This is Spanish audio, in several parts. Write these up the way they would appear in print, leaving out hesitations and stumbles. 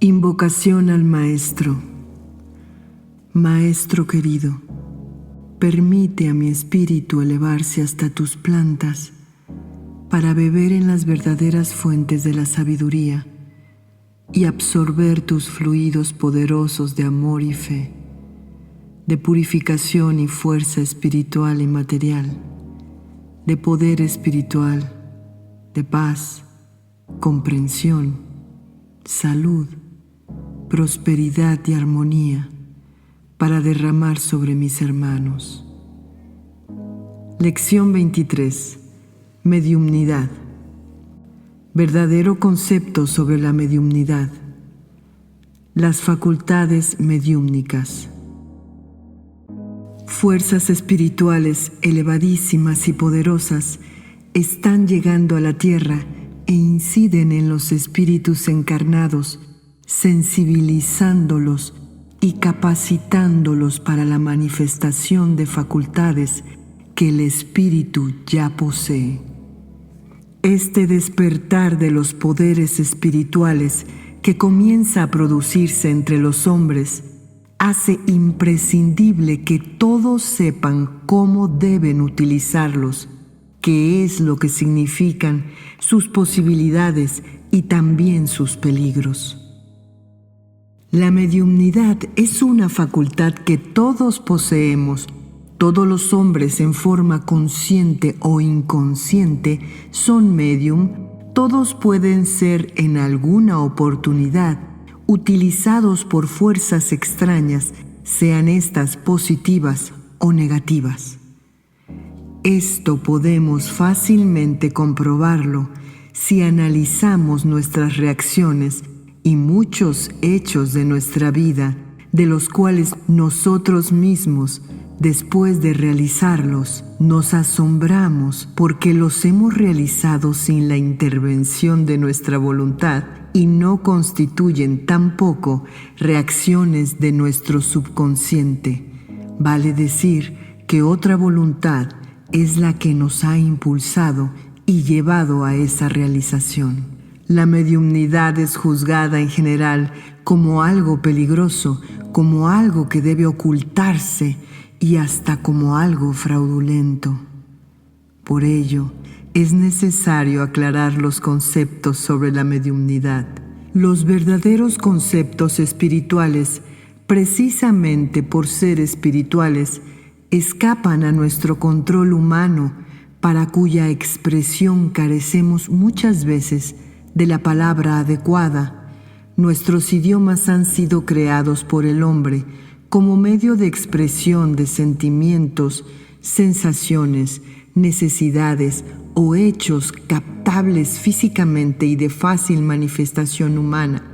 Invocación al Maestro. Maestro querido, permite a mi espíritu elevarse hasta tus plantas para beber en las verdaderas fuentes de la sabiduría y absorber tus fluidos poderosos de amor y fe, de purificación y fuerza espiritual y material, de poder espiritual, de paz, comprensión, salud, prosperidad y armonía para derramar sobre mis hermanos. Lección 23. Mediumnidad. Verdadero concepto sobre la mediumnidad. Las facultades mediúmnicas. Fuerzas espirituales elevadísimas y poderosas están llegando a la tierra e inciden en los espíritus encarnados, sensibilizándolos y capacitándolos para la manifestación de facultades que el espíritu ya posee. Este despertar de los poderes espirituales que comienza a producirse entre los hombres hace imprescindible que todos sepan cómo deben utilizarlos, qué es lo que significan sus posibilidades y también sus peligros. La mediumnidad es una facultad que todos poseemos. Todos los hombres en forma consciente o inconsciente son medium. Todos pueden ser en alguna oportunidad utilizados por fuerzas extrañas, sean estas positivas o negativas. Esto podemos fácilmente comprobarlo si analizamos nuestras reacciones y muchos hechos de nuestra vida, de los cuales nosotros mismos, después de realizarlos, nos asombramos porque los hemos realizado sin la intervención de nuestra voluntad y no constituyen tampoco reacciones de nuestro subconsciente. Vale decir que otra voluntad es la que nos ha impulsado y llevado a esa realización. La mediumnidad es juzgada en general como algo peligroso, como algo que debe ocultarse y hasta como algo fraudulento. Por ello, es necesario aclarar los conceptos sobre la mediumnidad. Los verdaderos conceptos espirituales, precisamente por ser espirituales, escapan a nuestro control humano, para cuya expresión carecemos muchas veces de la palabra adecuada. Nuestros idiomas han sido creados por el hombre como medio de expresión de sentimientos, sensaciones, necesidades o hechos captables físicamente y de fácil manifestación humana.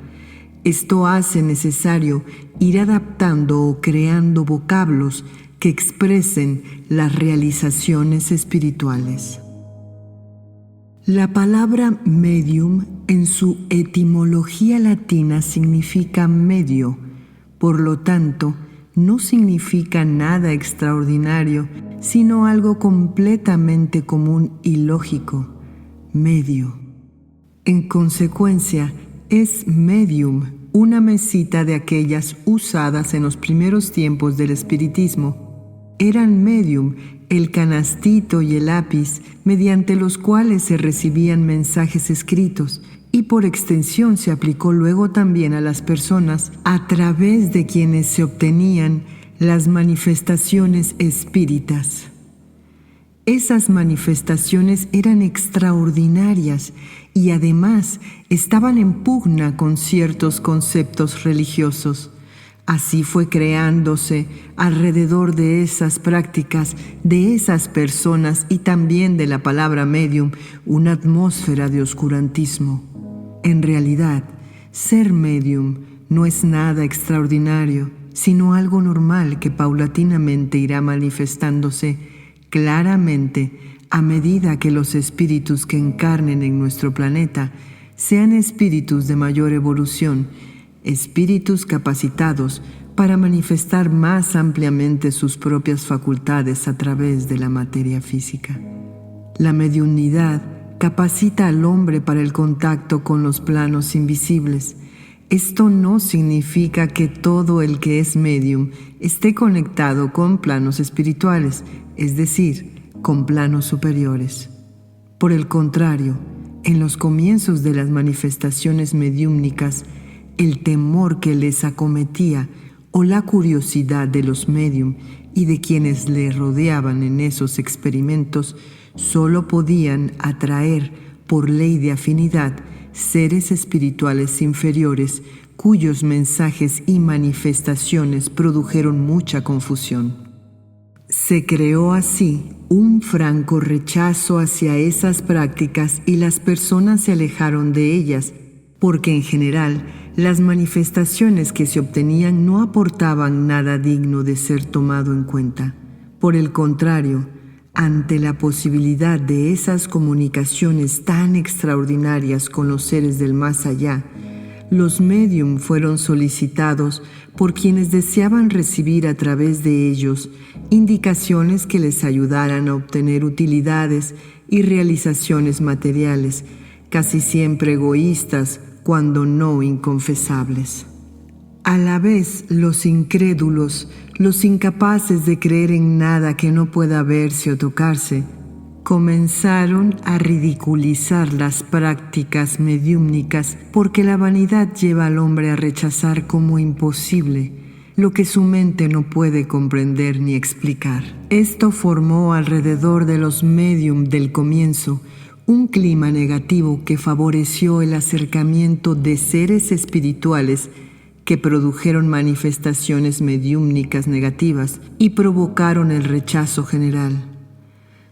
Esto hace necesario ir adaptando o creando vocablos que expresen las realizaciones espirituales. La palabra medium en su etimología latina significa medio, por lo tanto, no significa nada extraordinario, sino algo completamente común y lógico, medio. En consecuencia, es medium, una mesita de aquellas usadas en los primeros tiempos del espiritismo. Eran medium el canastito y el lápiz mediante los cuales se recibían mensajes escritos, y por extensión se aplicó luego también a las personas a través de quienes se obtenían las manifestaciones espíritas. Esas manifestaciones eran extraordinarias y además estaban en pugna con ciertos conceptos religiosos. Así fue creándose alrededor de esas prácticas, de esas personas y también de la palabra medium, una atmósfera de oscurantismo. En realidad, ser medium no es nada extraordinario, sino algo normal que paulatinamente irá manifestándose claramente a medida que los espíritus que encarnen en nuestro planeta sean espíritus de mayor evolución, espíritus capacitados para manifestar más ampliamente sus propias facultades a través de la materia física. La mediunidad capacita al hombre para el contacto con los planos invisibles. Esto no significa que todo el que es medium esté conectado con planos espirituales, es decir, con planos superiores. Por el contrario, en los comienzos de las manifestaciones mediúmnicas, el temor que les acometía o la curiosidad de los medium y de quienes le rodeaban en esos experimentos solo podían atraer, por ley de afinidad, seres espirituales inferiores cuyos mensajes y manifestaciones produjeron mucha confusión. Se creó así un franco rechazo hacia esas prácticas y las personas se alejaron de ellas, porque en general las manifestaciones que se obtenían no aportaban nada digno de ser tomado en cuenta. Por el contrario, ante la posibilidad de esas comunicaciones tan extraordinarias con los seres del más allá, los médium fueron solicitados por quienes deseaban recibir a través de ellos indicaciones que les ayudaran a obtener utilidades y realizaciones materiales, casi siempre egoístas, cuando no inconfesables. A la vez, los incrédulos, los incapaces de creer en nada que no pueda verse o tocarse, comenzaron a ridiculizar las prácticas mediúmnicas porque la vanidad lleva al hombre a rechazar como imposible lo que su mente no puede comprender ni explicar. Esto formó alrededor de los médium del comienzo un clima negativo que favoreció el acercamiento de seres espirituales que produjeron manifestaciones mediúmnicas negativas y provocaron el rechazo general.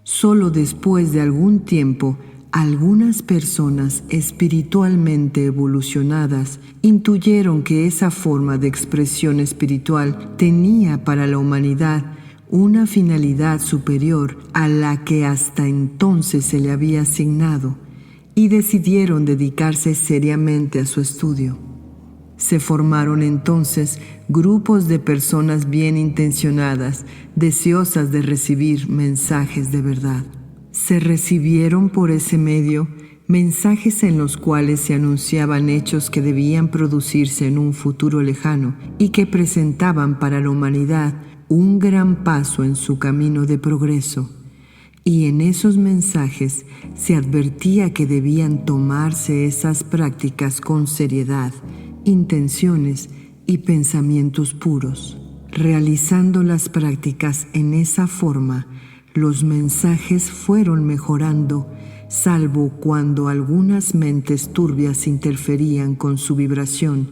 Solo después de algún tiempo, algunas personas espiritualmente evolucionadas intuyeron que esa forma de expresión espiritual tenía para la humanidad una finalidad superior a la que hasta entonces se le había asignado y decidieron dedicarse seriamente a su estudio. Se formaron entonces grupos de personas bien intencionadas, deseosas de recibir mensajes de verdad. Se recibieron por ese medio mensajes en los cuales se anunciaban hechos que debían producirse en un futuro lejano y que presentaban para la humanidad un gran paso en su camino de progreso. Y en esos mensajes se advertía que debían tomarse esas prácticas con seriedad, intenciones y pensamientos puros. Realizando las prácticas en esa forma, los mensajes fueron mejorando, salvo cuando algunas mentes turbias interferían con su vibración,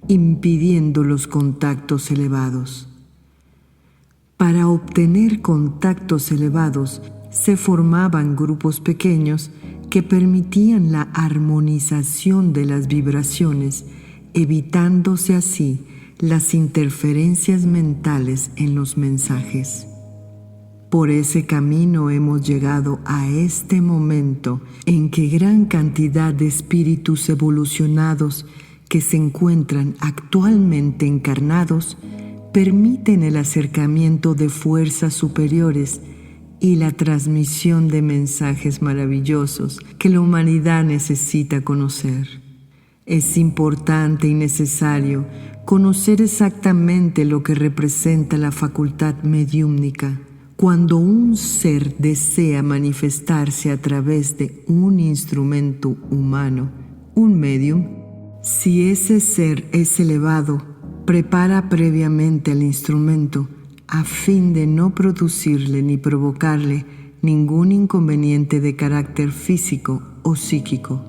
impidiendo los contactos elevados. Para obtener contactos elevados, se formaban grupos pequeños que permitían la armonización de las vibraciones, evitándose así las interferencias mentales en los mensajes. Por ese camino hemos llegado a este momento en que gran cantidad de espíritus evolucionados que se encuentran actualmente encarnados permiten el acercamiento de fuerzas superiores y la transmisión de mensajes maravillosos que la humanidad necesita conocer. Es importante y necesario conocer exactamente lo que representa la facultad mediúmnica. Cuando un ser desea manifestarse a través de un instrumento humano, un medium, si ese ser es elevado, prepara previamente al instrumento a fin de no producirle ni provocarle ningún inconveniente de carácter físico o psíquico.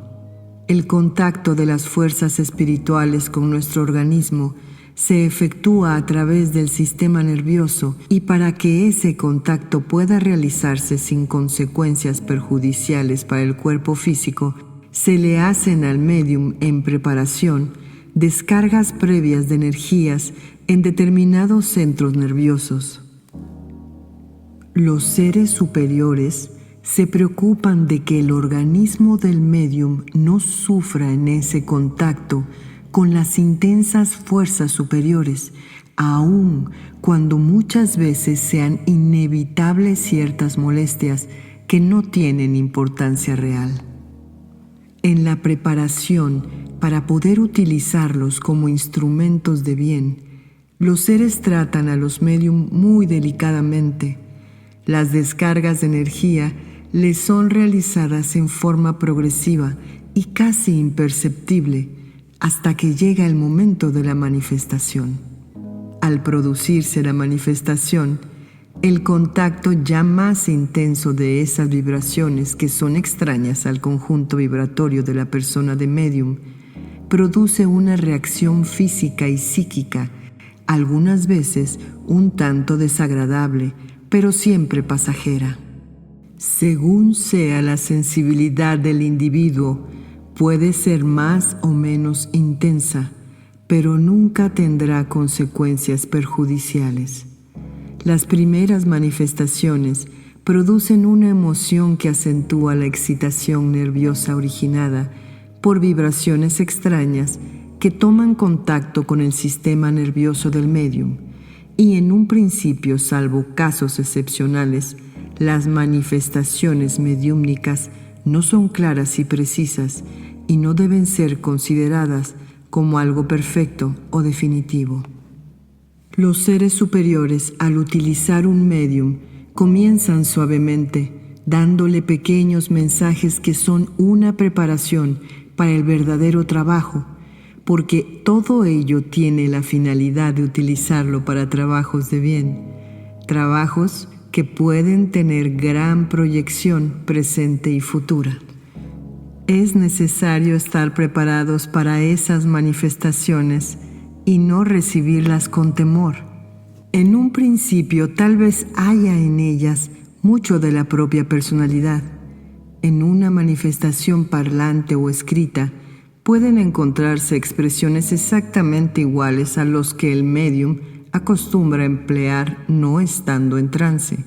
El contacto de las fuerzas espirituales con nuestro organismo se efectúa a través del sistema nervioso y para que ese contacto pueda realizarse sin consecuencias perjudiciales para el cuerpo físico, se le hacen al médium en preparación descargas previas de energías en determinados centros nerviosos. Los seres superiores se preocupan de que el organismo del médium no sufra en ese contacto con las intensas fuerzas superiores, aun cuando muchas veces sean inevitables ciertas molestias que no tienen importancia real. En la preparación para poder utilizarlos como instrumentos de bien, los seres tratan a los médium muy delicadamente. Las descargas de energía les son realizadas en forma progresiva y casi imperceptible hasta que llega el momento de la manifestación. Al producirse la manifestación, el contacto ya más intenso de esas vibraciones que son extrañas al conjunto vibratorio de la persona de médium produce una reacción física y psíquica, algunas veces un tanto desagradable, pero siempre pasajera. Según sea la sensibilidad del individuo, puede ser más o menos intensa, pero nunca tendrá consecuencias perjudiciales. Las primeras manifestaciones producen una emoción que acentúa la excitación nerviosa originada por vibraciones extrañas que toman contacto con el sistema nervioso del médium, y en un principio, salvo casos excepcionales, las manifestaciones mediúmnicas no son claras y precisas y no deben ser consideradas como algo perfecto o definitivo. Los seres superiores, al utilizar un médium, comienzan suavemente, dándole pequeños mensajes que son una preparación para el verdadero trabajo, porque todo ello tiene la finalidad de utilizarlo para trabajos de bien, trabajos que pueden tener gran proyección presente y futura. Es necesario estar preparados para esas manifestaciones y no recibirlas con temor. En un principio tal vez haya en ellas mucho de la propia personalidad. En una manifestación parlante o escrita pueden encontrarse expresiones exactamente iguales a los que el médium acostumbra emplear no estando en trance.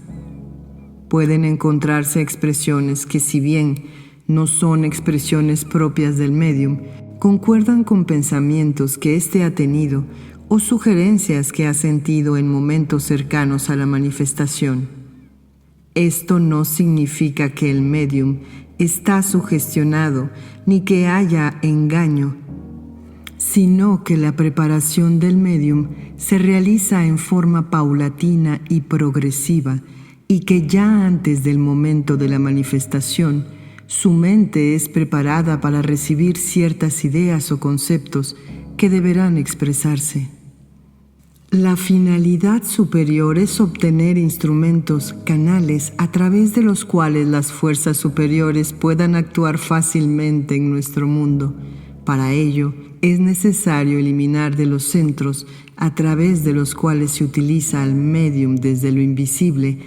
Pueden encontrarse expresiones que, si bien no son expresiones propias del médium, concuerdan con pensamientos que éste ha tenido o sugerencias que ha sentido en momentos cercanos a la manifestación. Esto no significa que el médium está sugestionado ni que haya engaño, sino que la preparación del médium se realiza en forma paulatina y progresiva, y que ya antes del momento de la manifestación, su mente es preparada para recibir ciertas ideas o conceptos que deberán expresarse. La finalidad superior es obtener instrumentos, canales a través de los cuales las fuerzas superiores puedan actuar fácilmente en nuestro mundo. Para ello, es necesario eliminar de los centros a través de los cuales se utiliza al médium desde lo invisible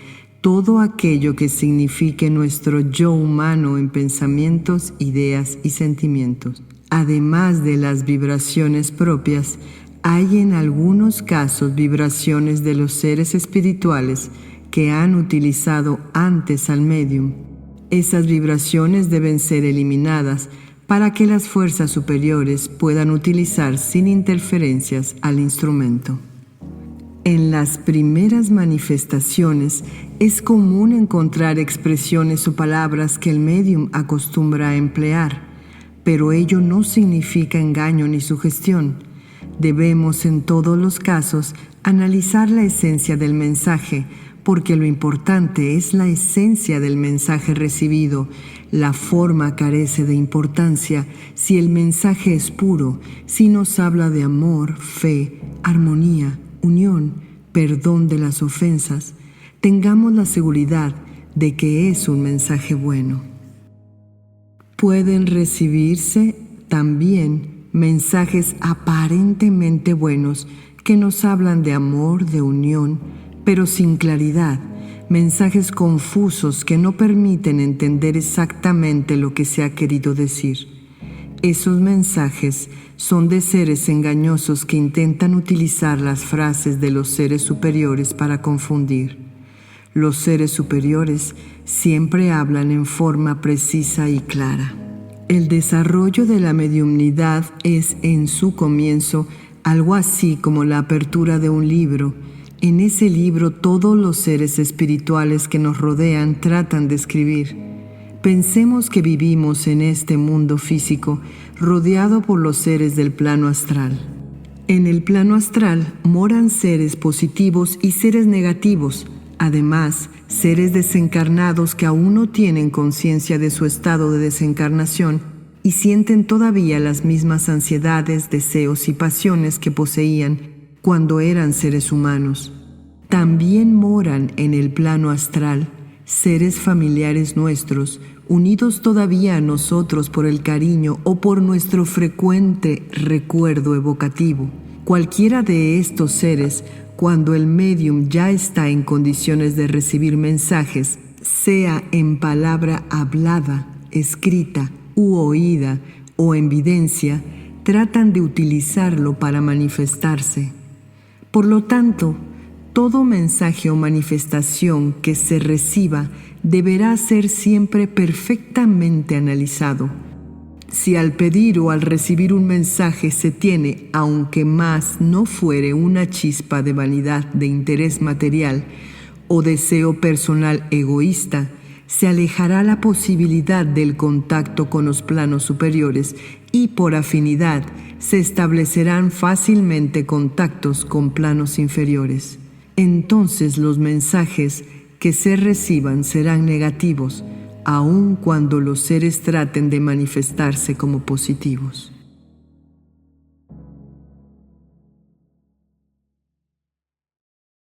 todo aquello que signifique nuestro yo humano en pensamientos, ideas y sentimientos. Además de las vibraciones propias, hay en algunos casos vibraciones de los seres espirituales que han utilizado antes al médium. Esas vibraciones deben ser eliminadas para que las fuerzas superiores puedan utilizar sin interferencias al instrumento. En las primeras manifestaciones es común encontrar expresiones o palabras que el médium acostumbra a emplear, pero ello no significa engaño ni sugestión. Debemos en todos los casos analizar la esencia del mensaje, porque lo importante es la esencia del mensaje recibido. La forma carece de importancia si el mensaje es puro, si nos habla de amor, fe, armonía, unión, perdón de las ofensas. Tengamos la seguridad de que es un mensaje bueno. Pueden recibirse también mensajes aparentemente buenos que nos hablan de amor, de unión, pero sin claridad, mensajes confusos que no permiten entender exactamente lo que se ha querido decir. Esos mensajes son de seres engañosos que intentan utilizar las frases de los seres superiores para confundir. Los seres superiores siempre hablan en forma precisa y clara. El desarrollo de la mediumnidad es, en su comienzo, algo así como la apertura de un libro. En ese libro todos los seres espirituales que nos rodean tratan de escribir, Pensemos que vivimos en este mundo físico rodeado por los seres del plano astral. En el plano astral moran seres positivos y seres negativos, además seres desencarnados que aún no tienen conciencia de su estado de desencarnación y sienten todavía las mismas ansiedades, deseos y pasiones que poseían cuando eran seres humanos. También moran en el plano astral seres familiares nuestros, unidos todavía a nosotros por el cariño o por nuestro frecuente recuerdo evocativo. Cualquiera de estos seres, cuando el médium ya está en condiciones de recibir mensajes, sea en palabra hablada, escrita u oída o en videncia, tratan de utilizarlo para manifestarse. Por lo tanto, todo mensaje o manifestación que se reciba deberá ser siempre perfectamente analizado. Si al pedir o al recibir un mensaje se tiene, aunque más no fuere una chispa de vanidad, de interés material o deseo personal egoísta, se alejará la posibilidad del contacto con los planos superiores y por afinidad se establecerán fácilmente contactos con planos inferiores. Entonces los mensajes que se reciban serán negativos, aun cuando los seres traten de manifestarse como positivos.